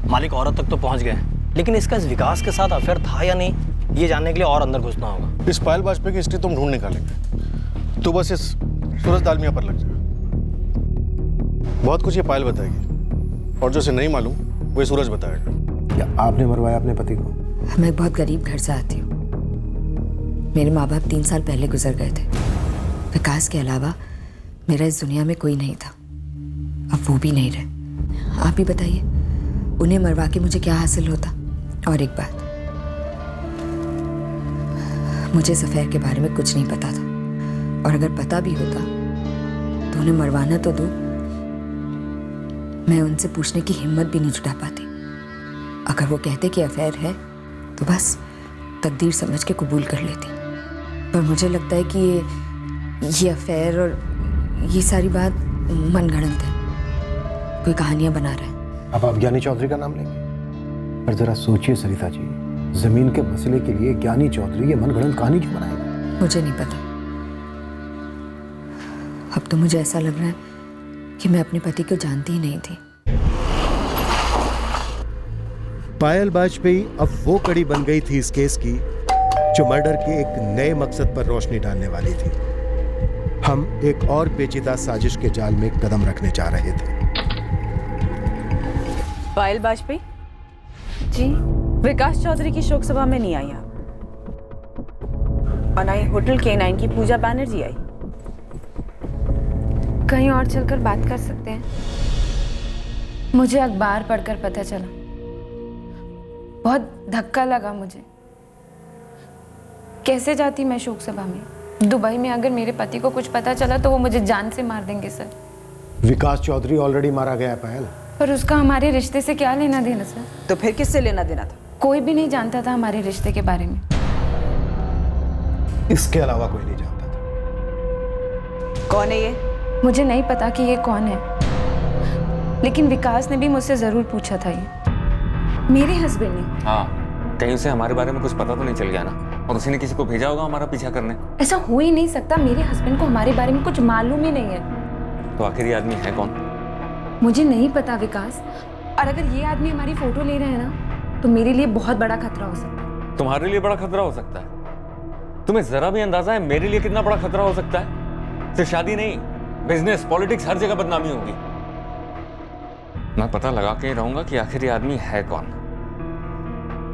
मालिक औरत तक तो पहुंच गए, लेकिन इसका इस विकास के साथ अफेयर था या नहीं, ये जानने के लिए और अंदर घुसना होगा। इस पायल वाजपेयी की हिस्ट्री तुम ढूंढ निकालेंगे, तो बस इस सूरज डालमिया पर लग जाए। बहुत कुछ ये पायल बताएगी, और जो इसे नहीं मालूम वो सूरज बताएगा। क्या आपने मरवाया अपने पति को? मैं एक बहुत गरीब घर से आती हूँ। मेरे माँ बाप 3 साल पहले गुजर गए थे। विकास के अलावा मेरा इस दुनिया में कोई नहीं था, अब वो भी नहीं रहे। आप ही बताइए, उन्हें मरवा के मुझे क्या हासिल होता? और एक बात, मुझे इस अफेयर के बारे में कुछ नहीं पता था, और अगर पता भी होता तो उन्हें मरवाना तो दो, मैं उनसे पूछने की हिम्मत भी नहीं जुटा पाती। अगर वो कहते कि अफेयर है तो बस तकदीर समझ के कबूल कर लेती। पर मुझे लगता है कि ये अफेयर और ये सारी बात मनगढ़ंत है, कोई कहानियां बना रहा है। अब आप ज्ञानी चौधरी का नाम लेंगे? पर जरा सोचिए सरिता जी, जमीन के मसले के लिए ज्ञानी चौधरी ये मनगढ़ंत कहानी क्यों बनाएगा? मुझे नहीं पता। अब तो मुझे ऐसा लग रहा है कि मैं अपने पति को जानती ही नहीं थी। पायल बाजपेयी अब वो कड़ी बन गई थी इस केस की जो मर्डर के एक नए मकसद पर रोशनी डालने वाली थी। हम एक और पेचीदा साजिश के जाल में कदम रखने जा रहे थे। पायल बाजपेयी जी, विकास चौधरी की शोक सभा में नहीं आई आप, और ना ही होटल K9 की पूजा बैनर्जी आई। कहीं और चलकर बात कर सकते हैं? मुझे अखबार पढ़कर पता चला, बहुत धक्का लगा मुझे। कैसे जाती मैं शोक सभा में? दुबई में अगर मेरे पति को कुछ पता चला तो वो मुझे जान से मार देंगे सर। विकास चौधरी ऑलरेडी मारा गया है पायल। पर उसका हमारे रिश्ते से क्या लेना देना सर? तो फिर किससे लेना देना था? कोई भी नहीं जानता था हमारे रिश्ते के बारे में। इसके अलावा कोई नहीं जानता था। कौन है ये? मुझे नहीं पता कि ये कौन है, लेकिन विकास ने भी मुझसे जरूर पूछा था। ये मेरे हस्बैंड ने। हाँ, कहीं उसे हमारे बारे में कुछ पता तो नहीं चल गया ना, और उसी ने किसी को भेजा होगा हमारा पीछा करने। ऐसा हो ही नहीं सकता, मेरे हस्बैंड को हमारे बारे में कुछ मालूम ही नहीं है। तो आखिर ये आदमी है कौन? मुझे नहीं पता विकास, और अगर ये आदमी हमारी फोटो ले रहे हैं ना तो मेरे लिए बहुत बड़ा खतरा हो सकता है। तुम्हारे लिए बड़ा खतरा हो सकता है? तुम्हें जरा भी अंदाजा है मेरे लिए कितना बड़ा खतरा हो सकता है? सिर्फ शादी नहीं, बिजनेस, पॉलिटिक्स, हर जगह बदनामी होगी। मैं पता लगा के रहूंगा कि आखिर ये आदमी है कौन।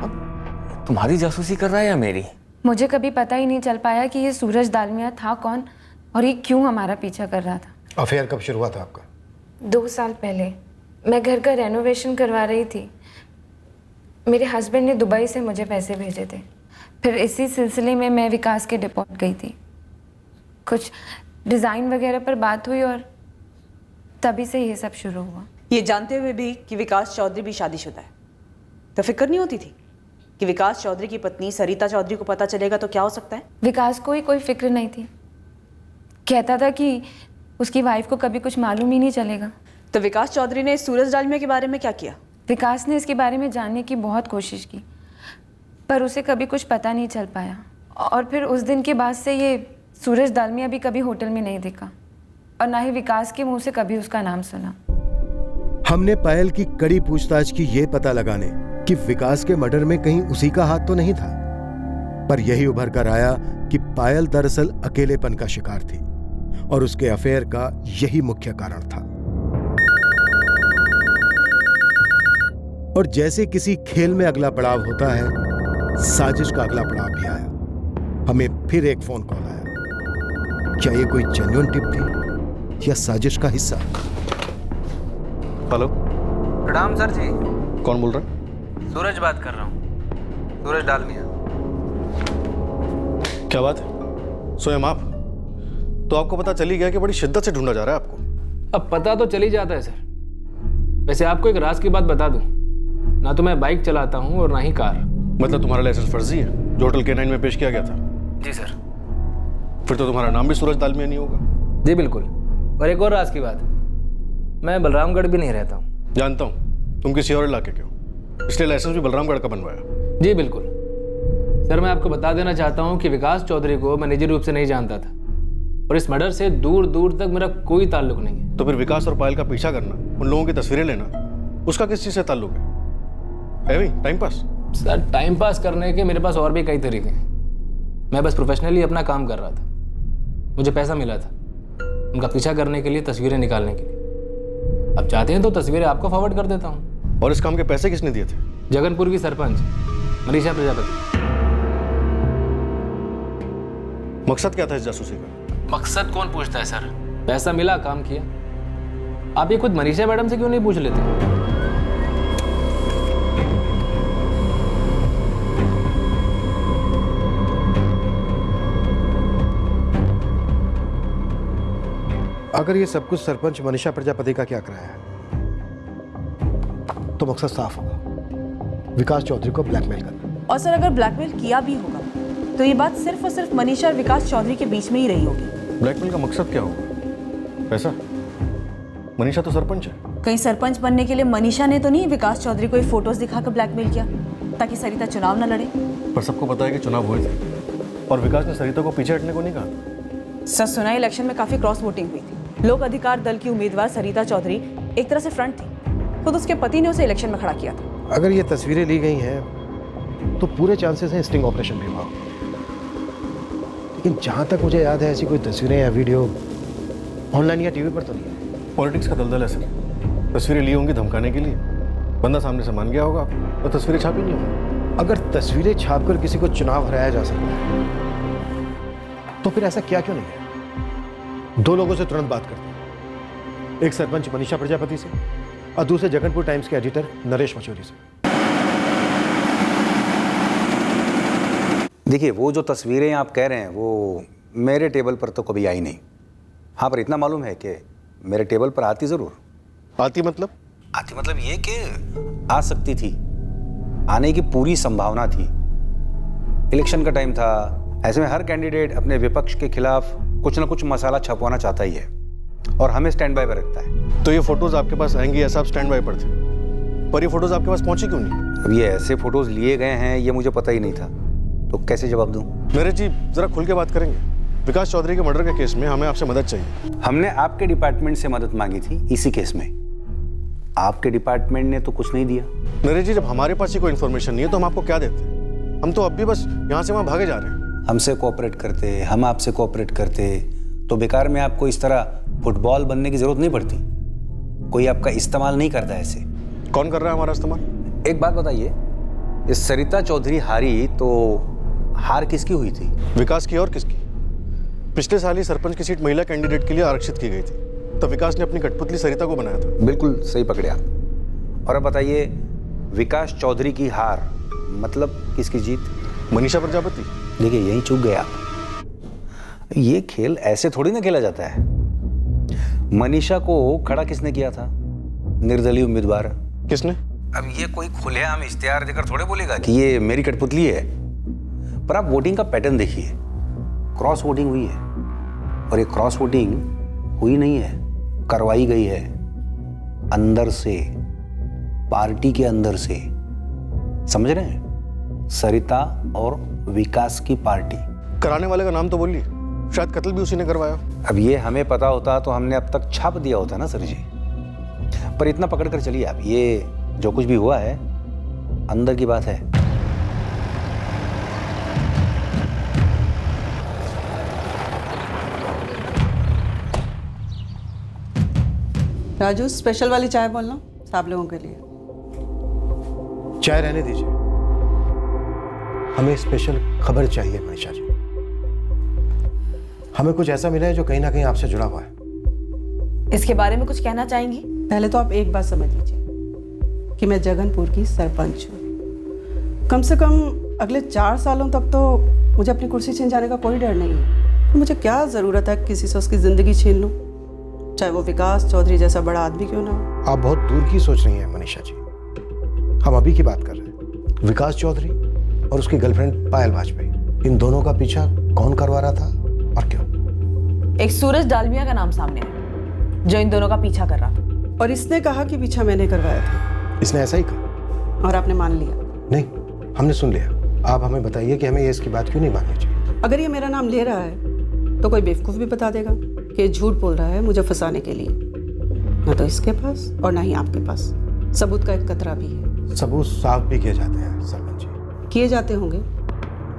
अब तुम्हारी जासूसी कर रहा है या मेरी? मुझे कभी पता ही नहीं चल पाया कि ये सूरज दालमिया था कौन और ये क्यों हमारा पीछा कर रहा था। अफेयर कब शुरू हुआ था आपका? 2 साल पहले मैं घर का रेनोवेशन करवा रही थी। मेरे हस्बैंड ने दुबई से मुझे पैसे भेजे थे। फिर इसी सिलसिले में मैं विकास के डिपोर्ट गई थी। कुछ डिज़ाइन वगैरह पर बात हुई और तभी से ये सब शुरू हुआ। ये जानते हुए भी कि विकास चौधरी भी शादीशुदा है, तो फिक्र नहीं होती थी कि विकास चौधरी की पत्नी सरिता चौधरी को पता चलेगा तो क्या हो सकता है? विकास को ही कोई फिक्र नहीं थी। कहता था कि उसकी वाइफ को कभी कुछ मालूम ही नहीं चलेगा। तो विकास चौधरी ने सूरज डालमिया के बारे में क्या किया? विकास ने इसके बारे में जानने की बहुत कोशिश की, पर उसे कभी कुछ पता नहीं चल पाया। और फिर उस दिन के बाद से ये सूरज दालमिया भी कभी होटल में नहीं दिखा, और ना ही विकास के मुंह से कभी उसका नाम सुना। हमने पायल की कड़ी पूछताछ की ये पता लगाने कि विकास के मर्डर में कहीं उसी का हाथ तो नहीं था, पर यही उभर कर आया कि पायल दरअसल अकेलेपन का शिकार थी और उसके अफेयर का यही मुख्य कारण था। और जैसे किसी खेल में अगला पड़ाव होता है, साजिश का अगला पड़ाव भी आया। हमें फिर एक फोन कॉल आया। क्या ये कोई जेन्युइन टिप थी या साजिश का हिस्सा? हेलो, प्रणाम सर जी। कौन बोल रहा है? सूरज बात कर रहा हूँ, सूरज डालमिया। क्या बात है? स्वयं आप? तो आपको पता चली गया कि बड़ी शिद्दत से ढूंढा जा रहा है आपको। अब पता तो चल ही जाता है सर। वैसे आपको एक राज की बात बता दूं, ना तो मैं बाइक चलाता हूँ और ना ही कार। मतलब तुम्हारा लाइसेंस फर्जी है जो होटल K9 में पेश किया गया था? जी सर। फिर तो तुम्हारा नाम भी सूरज दालमिया नहीं होगा। जी बिल्कुल। और एक और राज की बात, मैं बलरामगढ़ भी नहीं रहता हूँ। जानता हूँ, तुम किसी और इलाके के हो, इसलिए लाइसेंस भी बलरामगढ़ का बनवाया। जी बिल्कुल सर। मैं आपको बता देना चाहता हूँ कि विकास चौधरी को मैं निजी रूप से नहीं जानता था, और इस मर्डर से दूर दूर तक मेरा कोई ताल्लुक नहीं है। तो फिर विकास और पायल का पीछा करना, उन लोगों की तस्वीरें लेना, उसका किस चीज़ से ताल्लुक है? Time pass? Sir time pass करने के मेरे पास और भी कई तरीके हैं। मैं बस प्रोफेशनली अपना काम कर रहा था। मुझे पैसा मिला था उनका पीछा करने के लिए, तस्वीरें निकालने के लिए। अब चाहते हैं तो तस्वीरें आपको फॉरवर्ड कर देता हूँ। और इस काम के पैसे किसने दिए थे? जगनपुर की सरपंच मनीषा प्रजापति। मकसद क्या था इस जासूसी का? मकसद कौन पूछता है सर, पैसा मिला, काम किया। आप ये खुद मनीषा मैडम से क्यों नहीं पूछ लेते? अगर ये सब कुछ सरपंच मनीषा प्रजापति का क्या कराया है तो मकसद साफ होगा, विकास चौधरी को ब्लैकमेल करना। और सर अगर ब्लैकमेल किया भी होगा तो ये बात सिर्फ और सिर्फ मनीषा और विकास चौधरी के बीच में ही रही होगी। ब्लैकमेल का मकसद क्या होगा? पैसा? मनीषा तो सरपंच है। कहीं सरपंच बनने के लिए मनीषा ने तो नहीं विकास चौधरी को ये फोटोज दिखाकर ब्लैकमेल किया ताकि सरिता चुनाव न लड़े? पर सबको पता है कि चुनाव हुए थे और विकास ने सरिता को पीछे हटने को नहीं कहा। सर सुना इलेक्शन में काफी क्रॉस वोटिंग हुई थी। लोक अधिकार दल की उम्मीदवार सरिता चौधरी एक तरह से फ्रंट थी, खुद उसके पति ने उसे इलेक्शन में खड़ा किया था। अगर ये तस्वीरें ली गई हैं तो पूरे चांसेस हैं स्टिंग ऑपरेशन भी हुआ, लेकिन जहां तक मुझे याद है ऐसी कोई तस्वीरें या वीडियो ऑनलाइन या टीवी पर तो नहीं है। पॉलिटिक्स का दलदल है सर, तस्वीरें ली होंगी धमकाने के लिए, बंदा सामने से मान गया होगा तो तस्वीरें छापी नहीं होंगी। अगर तस्वीरें छापकर किसी को चुनाव हराया जा सकता है तो फिर ऐसा क्या क्यों नहीं है? दो लोगों से तुरंत बात करते हैं, एक सरपंच मनीषा प्रजापति से और दूसरे जगनपुर टाइम्स के एडिटर नरेश मचौरी से। देखिए वो जो तस्वीरें आप कह रहे हैं वो मेरे टेबल पर तो कभी आई नहीं। हाँ पर इतना मालूम है कि मेरे टेबल पर आती ज़रूर। आती मतलब? आती मतलब ये कि आ सकती थी, आने की पूरी संभावना थी। इलेक्शन का टाइम था, ऐसे में हर कैंडिडेट अपने विपक्ष के खिलाफ कुछ ना कुछ मसाला छपवाना चाहता ही है और हमें स्टैंड बाय पर रखता है। तो ये फोटोज आपके पास आएंगी ऐसा आप स्टैंड बाय पर थे, पर ये फोटोज आपके पास पहुंची क्यों नहीं? अब ये ऐसे फोटोज लिए गए हैं ये मुझे पता ही नहीं था, तो कैसे जवाब दूं? नरेश जी जरा खुल के बात करेंगे। विकास चौधरी के मर्डर के केस में हमें आपसे मदद चाहिए। हमने आपके डिपार्टमेंट से मदद मांगी थी इसी केस में, आपके डिपार्टमेंट ने तो कुछ नहीं दिया। नरेश जी जब हमारे पास ही कोई इन्फॉर्मेशन नहीं है तो हम आपको क्या देते? हम तो अब भी बस यहाँ से वहाँ भागे जा रहे हैं। हमसे कोऑपरेट करते, हम आपसे कोऑपरेट करते तो बेकार में आपको इस तरह फुटबॉल बनने की जरूरत नहीं पड़ती। कोई आपका इस्तेमाल नहीं करता ऐसे। कौन कर रहा है हमारा इस्तेमाल? एक बात बताइए, इस सरिता चौधरी हारी तो हार किसकी हुई थी? विकास की और किसकी? पिछले साल ही सरपंच की सीट महिला कैंडिडेट के लिए आरक्षित की गई थी, तब विकास ने अपनी कठपुतली सरिता को बनाया था। बिल्कुल सही पकड़े आप। और अब बताइए विकास चौधरी की हार मतलब किसकी जीत? मनीषा प्रजापति। देखिए यहीं चूक गए आप। ये खेल ऐसे थोड़ी ना खेला जाता है। मनीषा को खड़ा किसने किया था? निर्दलीय उम्मीदवार। किसने? अब ये कोई खुलेआम इश्तिहार देकर थोड़े बोलेगा कि ये मेरी कठपुतली है। पर आप वोटिंग का पैटर्न देखिए, क्रॉस वोटिंग हुई है और ये क्रॉस वोटिंग हुई नहीं है, करवाई गई है अंदर से, पार्टी के अंदर से। समझ रहे हैं? सरिता और विकास की पार्टी। कराने वाले का नाम तो बोलिए, शायद कत्ल भी उसी ने करवाया। अब ये हमें पता होता तो हमने अब तक छाप दिया होता ना सर जी। पर इतना पकड़ कर चलिए आप, ये जो कुछ भी हुआ है अंदर की बात है। राजू स्पेशल वाली चाय बोलना सब लोगों के लिए। चाय रहने दीजिए, हमें स्पेशल खबर चाहिए मनीषा जी। हमें कुछ ऐसा मिला है जो कहीं ना कहीं आपसे जुड़ा हुआ है। इसके बारे में कुछ कहना चाहेंगी? पहले तो आप एक बात समझ लीजिए कि मैं जगनपुर की सरपंच हूँ। कम से कम अगले 4 सालों तक तो मुझे अपनी कुर्सी छीन जाने का कोई डर नहीं है। तो मुझे क्या ज़रूरत है किसी से उसकी ज़िंदगी छीन लूँ, चाहे वो विकास चौधरी जैसा बड़ा आदमी क्यों ना हो। आप बहुत दूर की सोच रही हैं मनीषा जी, हम अभी की बात कर रहे हैं। विकास चौधरी और उसकी गर्लफ्रेंड पायल वाजपेयी, इन दोनों का पीछा कौन करवा रहा था और क्यों? एक सूरज डालमिया का नाम सामने है जो इन दोनों का पीछा कर रहा था। और इसने कहा कि पीछा मैंने करवाया था। इसने ऐसा ही कहा? और आपने मान लिया? नहीं, हमने सुन लिया। आप हमें बताइए कि हमें ये इसकी बात क्यों नहीं माननी चाहिए। अगर ये मेरा नाम ले रहा है तो कोई बेवकूफ़ भी बता देगा कि ये झूठ बोल रहा है मुझे फंसाने के लिए। ना तो इसके पास और ना ही आपके पास सबूत का एक कतरा भी है। सबूत साफ भी किए जाते हैं सरपंच जी। किए जाते होंगे,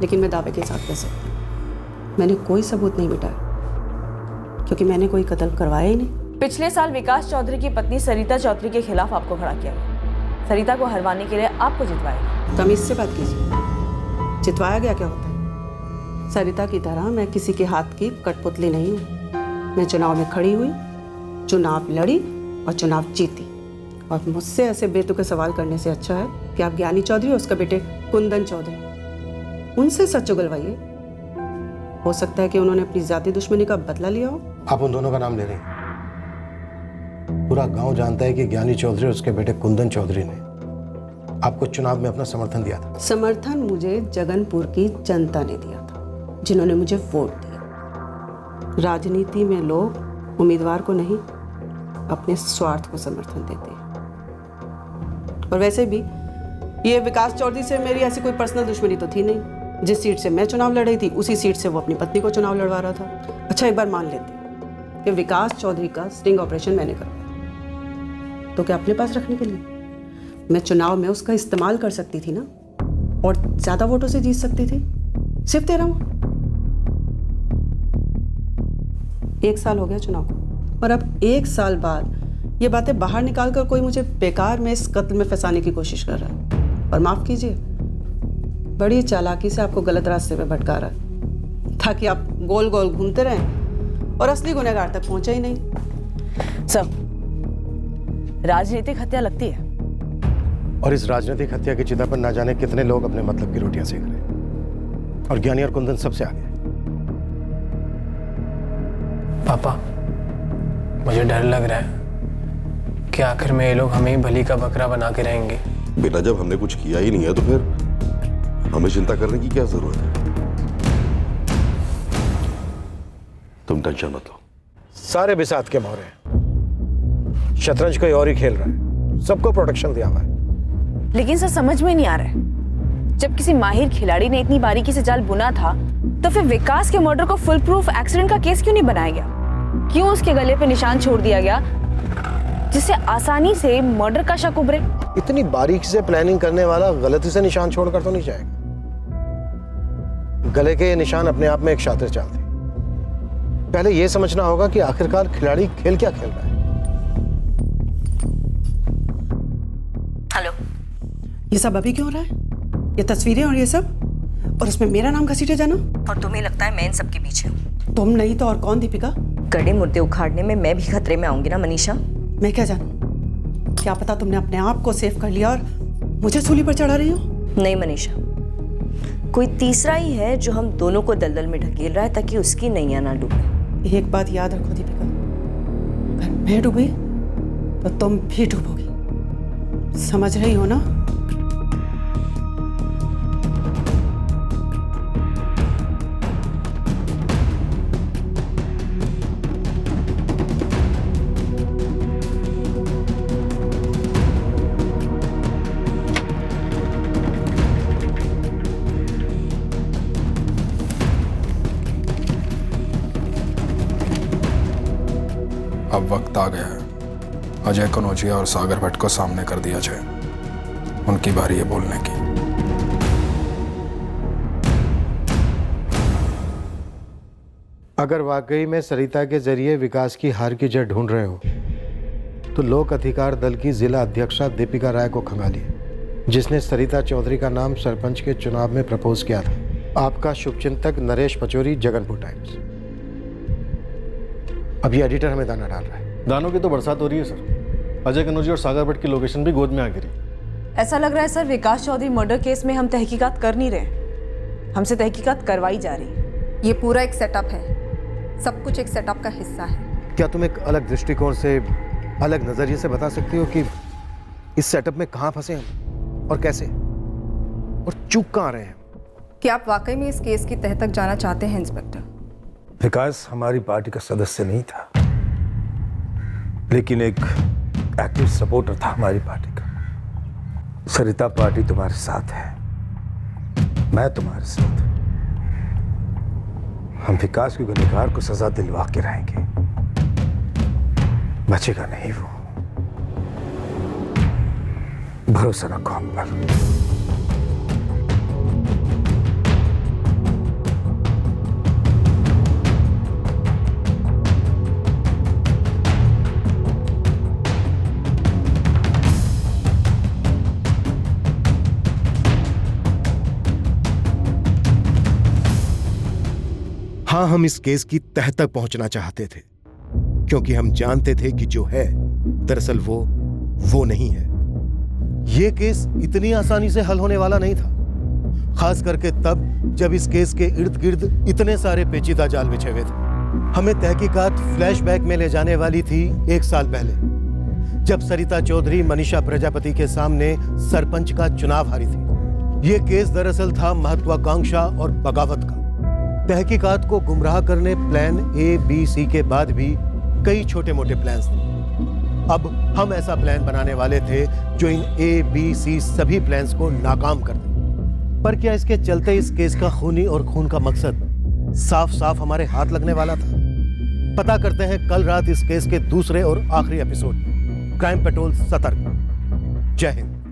लेकिन मैं दावे के साथ कह सकती हूँ मैंने कोई सबूत नहीं मिटाया, क्योंकि मैंने कोई कत्ल करवाया ही नहीं। पिछले साल विकास चौधरी की पत्नी सरिता चौधरी के खिलाफ आपको खड़ा किया गया। सरिता को हरवाने के लिए आपको जितवाया। तमीज से बात कीजिए, जितवाया गया क्या होता है? सरिता की तरह मैं किसी के हाथ की कठपुतली नहीं हूँ। मैं चुनाव में खड़ी हुई, चुनाव लड़ी और चुनाव जीती। और मुझसे ऐसे बेतुके सवाल करने से अच्छा है कि आप ज्ञानी चौधरी और उसके बेटे कुंदन चौधरी, उनसे सच उगलवाइए। हो सकता है कि उन्होंने अपनी जाति दुश्मनी का बदला लिया हो। आप उन दोनों का नाम ले रहे हैं? पूरा गांव जानता है कि ज्ञानी चौधरी और उसके बेटे कुंदन चौधरी ने आपको चुनाव में अपना समर्थन दिया था। समर्थन मुझे जगनपुर की जनता ने दिया था, जिन्होंने मुझे वोट दिया। राजनीति में लोग उम्मीदवार को नहीं, अपने स्वार्थ को समर्थन देते हैं। और वैसे भी ये विकास चौधरी से मेरी ऐसी कोई पर्सनल दुश्मनी तो थी नहीं। जिस सीट से मैं चुनाव लड़ रही थी उसी सीट से वो अपनी पत्नी को चुनाव लड़वा रहा था। अच्छा, एक बार मान लेते हैं कि विकास चौधरी का स्टिंग ऑपरेशन मैंने करवाया, तो क्या अपने पास रखने के लिए मैं चुनाव में उसका इस्तेमाल कर सकती थी ना, और ज्यादा वोटों से जीत सकती थी। सिर्फ 13 वोट। 1 साल हो गया चुनाव को, और अब 1 साल बाद ये बातें बाहर निकाल कर कोई मुझे बेकार में इस कत्ल में फंसाने की कोशिश कर रहा है। और माफ कीजिए, बड़ी चालाकी से आपको गलत रास्ते पे भटका रहा है, ताकि आप गोल गोल घूमते रहें और असली गुनहगार तक पहुंचे ही नहीं। सब राजनीतिक हत्या लगती है, और इस राजनीतिक हत्या की चिता पर ना जाने कितने लोग अपने मतलब की रोटियां सेक रहे हैं, और ज्ञानी और कुंदन सबसे आगे। पापा, मुझे डर लग रहा है कि आखिर में ये लोग हमें ही बलि का बकरा बना के रहेंगे। बेटा, जब हमने कुछ किया ही नहीं है तो फिर हमें चिंता करने की क्या जरूरत है? तुम टेंशन मत लो। सारे बिसात के मोहरे हैं। शतरंज कोई और ही खेल रहा है, सबको प्रोटेक्शन दिया हुआ है। लेकिन सर समझ में नहीं आ रहा है, जब किसी माहिर खिलाड़ी ने इतनी बारीकी से जाल बुना था तो फिर विकास के मर्डर को फुल प्रूफ एक्सीडेंट का केस क्यों नहीं बनाया गया? क्यों उसके गले पे निशान छोड़ दिया गया जिससे आसानी से मर्डर का शक उभरे? इतनी बारीकी से प्लानिंग करने वाला गलती से निशान छोड़कर तो नहीं जाएगा। गले के ये निशान अपने आप में एक शातिर चाल थी। पहले यह समझना होगा कि आखिरकार खिलाड़ी खेल क्या खेल रहा है। हेलो, ये सब अभी क्यों हो रहा है? ये तस्वीरें और ये सब, और उसमें मेरा नाम घसीटे जाना। और तुम्हें लगता है मैं इन सब के पीछे हूँ? तुम नहीं तो और कौन? दीपिका, कड़े मुर्दे उखाड़ने में मैं भी खतरे में आऊंगी ना मनीषा। मैं क्या जानूं? क्या पता तुमने अपने आप को सेव कर लिया और मुझे सूली पर चढ़ा रही हो। नहीं मनीषा, कोई तीसरा ही है जो हम दोनों को दलदल में ढकेल रहा है ताकि उसकी नैया ना डूबे। एक बात याद रखो दीपिका, अगर मैं डूबी तो तुम भी डूबोगी। समझ रही हो ना? अब वक्त आ गया है अजय कनौजिया और सागर भट्ट को सामने कर दिया जाए। उनकी बारी है बोलने की। अगर वाकई में सरिता के जरिए विकास की हार की जड़ ढूंढ रहे हो तो लोक अधिकार दल की जिला अध्यक्षा दीपिका राय को खंगालिए, जिसने सरिता चौधरी का नाम सरपंच के चुनाव में प्रपोज किया था। आपका शुभचिंतक नरेश पचौरी, जगनपुर टाइम्स। अब ये एडिटर हमें दाना डाल रहा है। दानों की तो बरसात हो रही है सर। अजय कनौजी और सागर भट्ट की लोकेशन भी गोद में आ गिरी। ऐसा लग रहा है सर विकास चौधरी मर्डर केस में हम तहकीकात कर नहीं रहे, हमसे तहकीकात करवाई जा रही है। ये पूरा एक सेटअप है, सब कुछ एक सेटअप का हिस्सा है। क्या तुम एक अलग दृष्टिकोण से, अलग नजरिए से बता सकती हो कि इस सेटअप में कहां फंसे हम और कैसे, और चूक कहां रहे हैं? क्या आप वाकई में इस केस की तह तक जाना चाहते हैं इंस्पेक्टर? विकास हमारी पार्टी का सदस्य नहीं था, लेकिन एक एक्टिव सपोर्टर था हमारी पार्टी का। सरिता पार्टी तुम्हारे साथ है, मैं तुम्हारे साथ। हम विकास के गुनहगार को सजा दिलवा के रहेंगे, बचेगा नहीं वो। भरोसा रखो हम पर। हाँ, हम इस केस की तह तक पहुंचना चाहते थे, क्योंकि हम जानते थे कि जो है दरअसल वो नहीं है। यह केस इतनी आसानी से हल होने वाला नहीं था, खास करके तब जब इस केस के इर्द गिर्द इतने सारे पेचीदा जाल बिछे हुए थे। हमें तहकीकात फ्लैशबैक में ले जाने वाली थी 1 साल पहले, जब सरिता चौधरी मनीषा प्रजापति के सामने सरपंच का चुनाव हारी थी। ये केस दरअसल था महत्वाकांक्षा और बगावत का। तहकीकात को गुमराह करने प्लान ए, बी, सी के बाद भी कई छोटे मोटे प्लान्स थे। अब हम ऐसा प्लान बनाने वाले थे जो इन ए, बी, सी सभी प्लान्स को नाकाम कर दे। पर क्या इसके चलते इस केस का खूनी और खून का मकसद साफ साफ हमारे हाथ लगने वाला था? पता करते हैं कल रात इस केस के दूसरे और आखिरी एपिसोड में। क्राइम पेट्रोल सतर्क। जय हिंद।